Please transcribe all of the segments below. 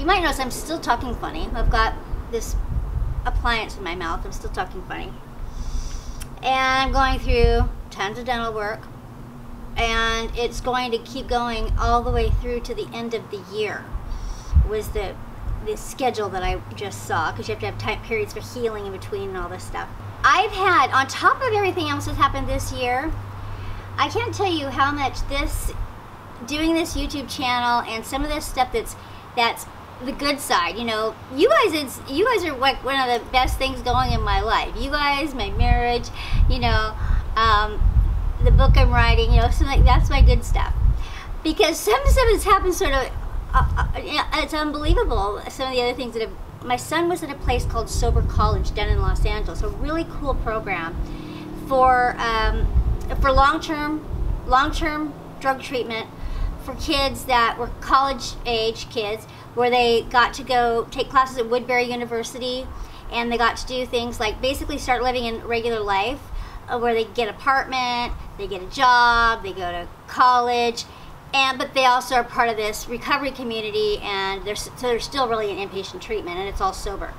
might notice I'm still talking funny. I've got this appliance in my mouth. I'm still talking funny. And I'm going through tons of dental work. And it's going to keep going all the way through to the end of the year, was the schedule that I just saw, because you have to have time periods for healing in between and all this stuff. I've had, on top of everything else that's happened this year, I can't tell you how much doing this YouTube channel and some of this stuff that's the good side. You know, you guys are like one of the best things going in my life. You guys, my marriage, you know, the book I'm writing, you know, so like that's my good stuff. Because some stuff has happened sort of, it's unbelievable. Some of the other things that have, my son was at a place called Sober College down in Los Angeles, a really cool program for long-term drug treatment for kids that were college-age kids, where they got to go take classes at Woodbury University, and they got to do things like basically start living in regular life, where they get an apartment, they get a job, they go to college, but they also are part of this recovery community, and they're still really in inpatient treatment, and it's all sober.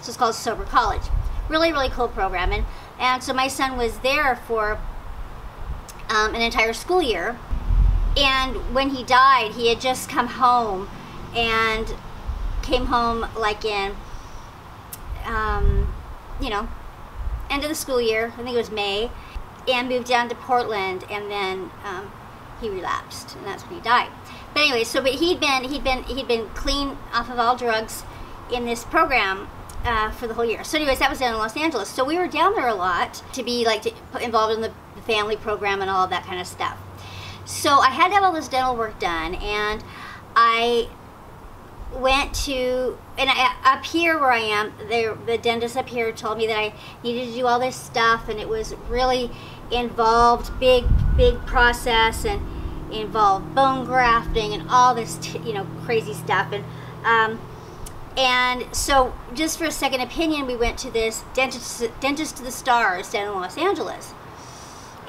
So it's called Sober College. Really, really cool program. And so my son was there for an entire school year. And when he died, he had just come home, and came home like in, you know, end of the school year, I think it was May, and moved down to Portland, and then he relapsed, and that's when he died. But anyway, so he'd been clean off of all drugs in this program for the whole year. So anyways, that was down in Los Angeles. So we were down there a lot to be involved in the family program and all of that kind of stuff. So I had to have all this dental work done, and I went to, up here where I am, the dentist up here told me that I needed to do all this stuff, and it was really involved, big process, and involved bone grafting and all this, you know, crazy stuff. And so just for a second opinion, we went to this dentist to the stars down in Los Angeles.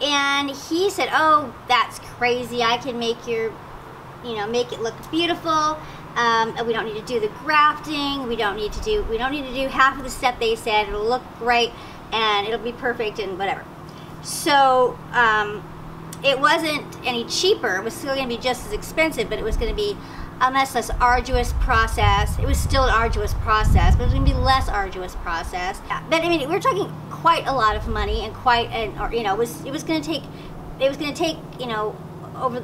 And he said, "Oh, that's crazy. I can make make it look beautiful. We don't need to do the grafting. We don't need to do half of the step they said. It'll look great, and it'll be perfect, and whatever." So it wasn't any cheaper. It was still going to be just as expensive, but it was going to be a much less arduous process. It was still an arduous process, but it was going to be less arduous process. But I mean, we were talking quite a lot of money, and it was going to take over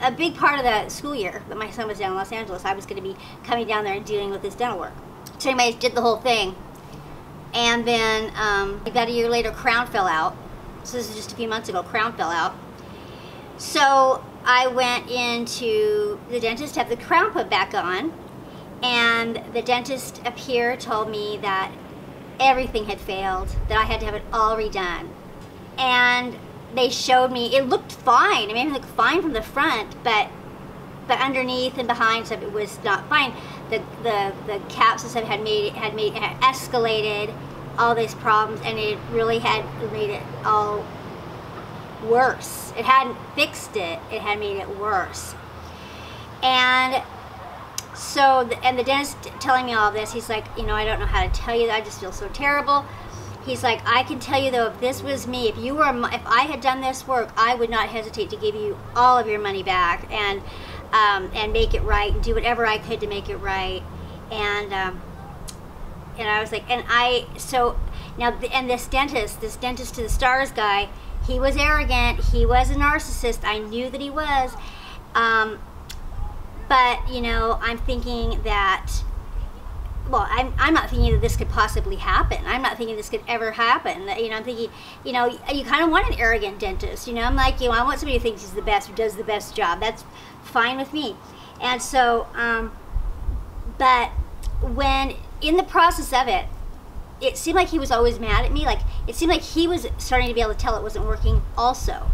a big part of the school year that my son was down in Los Angeles. I was going to be coming down there and dealing with his dental work. So anyways, did the whole thing, and then about a year later, crown fell out. So this is just a few months ago. Crown fell out. So I went into the dentist to have the crown put back on, and the dentist up here told me that everything had failed, that I had to have it all redone. And they showed me, it looked fine. I mean, it looked fine from the front, but underneath and behind stuff, it was not fine. The caps and stuff had escalated all these problems, and it really had made it all worse. It hadn't fixed it, it had made it worse. And so, and the dentist telling me all of this, he's like, I don't know how to tell you that, I just feel so terrible. He's like, I can tell you though, if this was me, if I had done this work, I would not hesitate to give you all of your money back, and make it right, and do whatever I could to make it right. And I was like, so now, and this dentist to the stars guy, he was arrogant, he was a narcissist, I knew that he was, but, I'm thinking that, well, I'm not thinking that this could possibly happen. I'm not thinking this could ever happen. I'm thinking, you kind of want an arrogant dentist. I'm like, I want somebody who thinks he's the best, who does the best job. That's fine with me. And so, but when in the process of it, it seemed like he was always mad at me. Like, it seemed like he was starting to be able to tell it wasn't working also.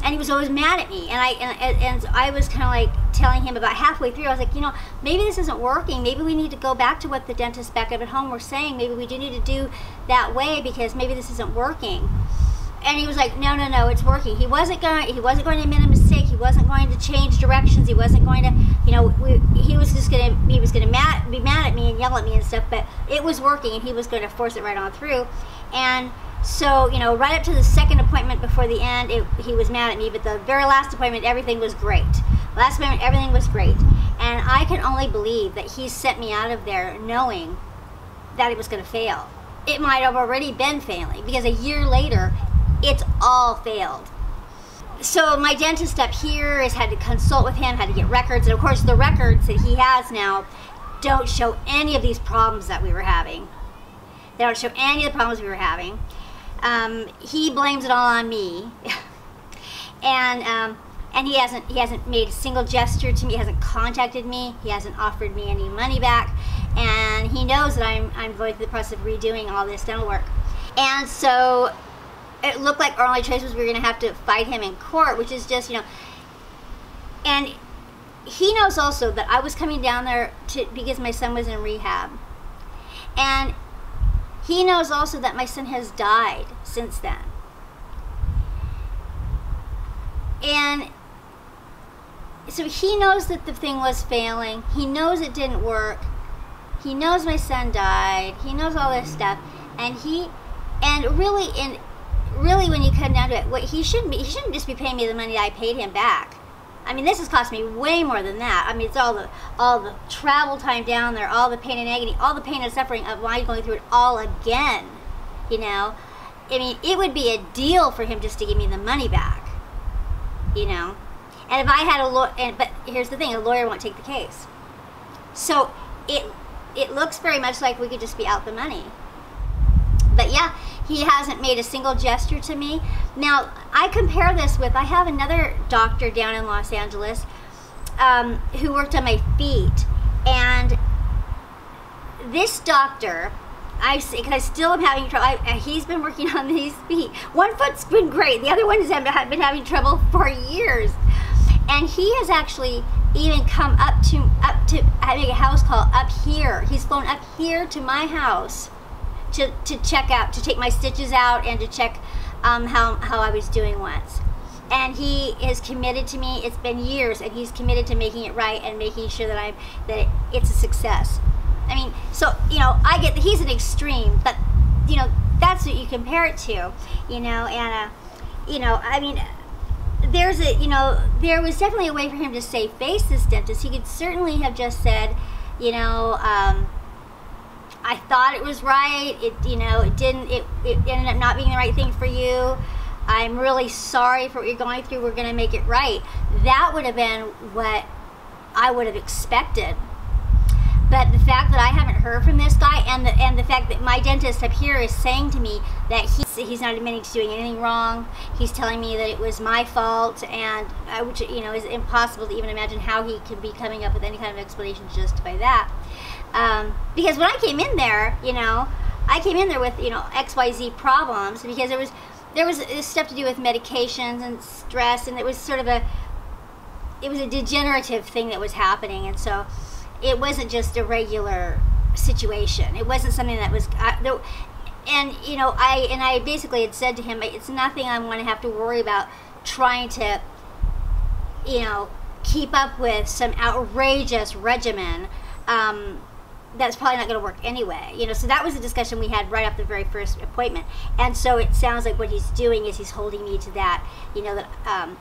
And he was always mad at me, and I was kind of like telling him about halfway through, I was like, maybe this isn't working. Maybe we need to go back to what the dentists back up at home were saying. Maybe we do need to do that way, because maybe this isn't working. And he was like, no, no, no, it's working. He wasn't going to admit a mistake. He wasn't going to change directions. He wasn't going to, you know, he was going to be mad at me and yell at me and stuff, but it was working, and he was going to force it right on through. And so, you know, right up to the second appointment before the end, he was mad at me, but the very last appointment, everything was great. Last appointment, everything was great. And I can only believe that he sent me out of there knowing that it was going to fail. It might have already been failing, because a year later, it's all failed. So my dentist up here has had to consult with him, had to get records, and of course the records that he has now don't show any of these problems that we were having. They don't show any of the problems we were having. He blames it all on me, and he hasn't made a single gesture to me. He hasn't contacted me. He hasn't offered me any money back, and he knows that I'm going through the process of redoing all this dental work. And so it looked like our only choice was we were going to have to fight him in court, which is just, you know. And he knows also that I was coming down there because my son was in rehab, and he knows also that my son has died since then. And so he knows that the thing was failing. He knows it didn't work. He knows my son died. He knows all this stuff. And really when you come down to it, he shouldn't just be paying me the money I paid him back. I mean, this has cost me way more than that. I mean, it's all the travel time down there, all the pain and agony, all the pain and suffering of why going through it all again, you know. I mean, it would be a deal for him just to give me the money back, you know. And if I had a lawyer, but here's the thing, a lawyer won't take the case. So it looks very much like we could just be out the money. But yeah, he hasn't made a single gesture to me. Now, I compare this with, I have another doctor down in Los Angeles who worked on my feet. And this doctor, I still am having trouble. He's been working on these feet. One foot's been great. The other one has been having trouble for years. And he has actually even come up to having a house call up here. He's flown up here to my house to check out, to take my stitches out and to check how I was doing once. And he is committed to me. It's been years, and he's committed to making it right and making sure that it's a success. I mean, so, you know, I get that he's an extreme, but, you know, that's what you compare it to, you know. And you know, I mean, there was definitely a way for him to save face, this dentist. He could certainly have just said, you know, I thought it was right. It ended up not being the right thing for you. I'm really sorry for what you're going through. We're going to make it right. That would have been what I would have expected. But the fact that I haven't heard from this guy, and the fact that my dentist up here is saying to me that he's not admitting to doing anything wrong. He's telling me that it was my fault, and which, you know, is impossible to even imagine how he could be coming up with any kind of explanation to justify that. Because when I came in there, you know, I came in there with, you know, XYZ problems, because there was stuff to do with medications and stress, and it was sort of a degenerative thing that was happening, and so it wasn't just a regular situation. It wasn't something that was, and you know, I basically had said to him, it's nothing I'm going to have to worry about trying to, you know, keep up with some outrageous regimen. That's probably not going to work anyway, you know. So that was a discussion we had right after the very first appointment. And so it sounds like what he's doing is he's holding me to that, you know, that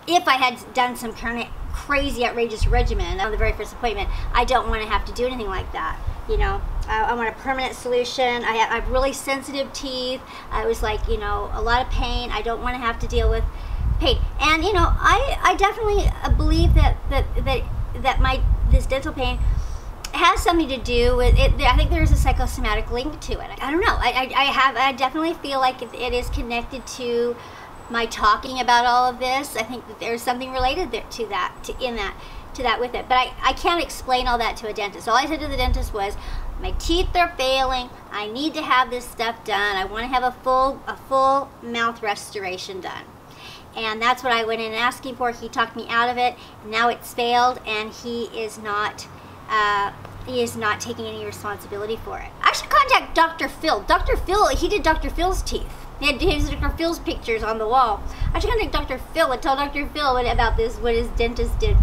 if I had done some kind of crazy, outrageous regimen on the very first appointment, I don't want to have to do anything like that, you know. I want a permanent solution. I have really sensitive teeth. I was like, you know, a lot of pain. I don't want to have to deal with pain. And, you know, I definitely believe that this dental pain has something to do with it. I think there's a psychosomatic link to it. I don't know. I definitely feel like it is connected to my talking about all of this. I think that there's something related to that with it. But I can't explain all that to a dentist. All I said to the dentist was, my teeth are failing. I need to have this stuff done. I want to have a full mouth restoration done. And that's what I went in asking for. He talked me out of it. Now it's failed, and he is not taking any responsibility for it. I should contact Dr. Phil. Dr. Phil, he did Dr. Phil's teeth. He had Dr. Phil's pictures on the wall. I should contact Dr. Phil and tell Dr. Phil about this, what his dentist did.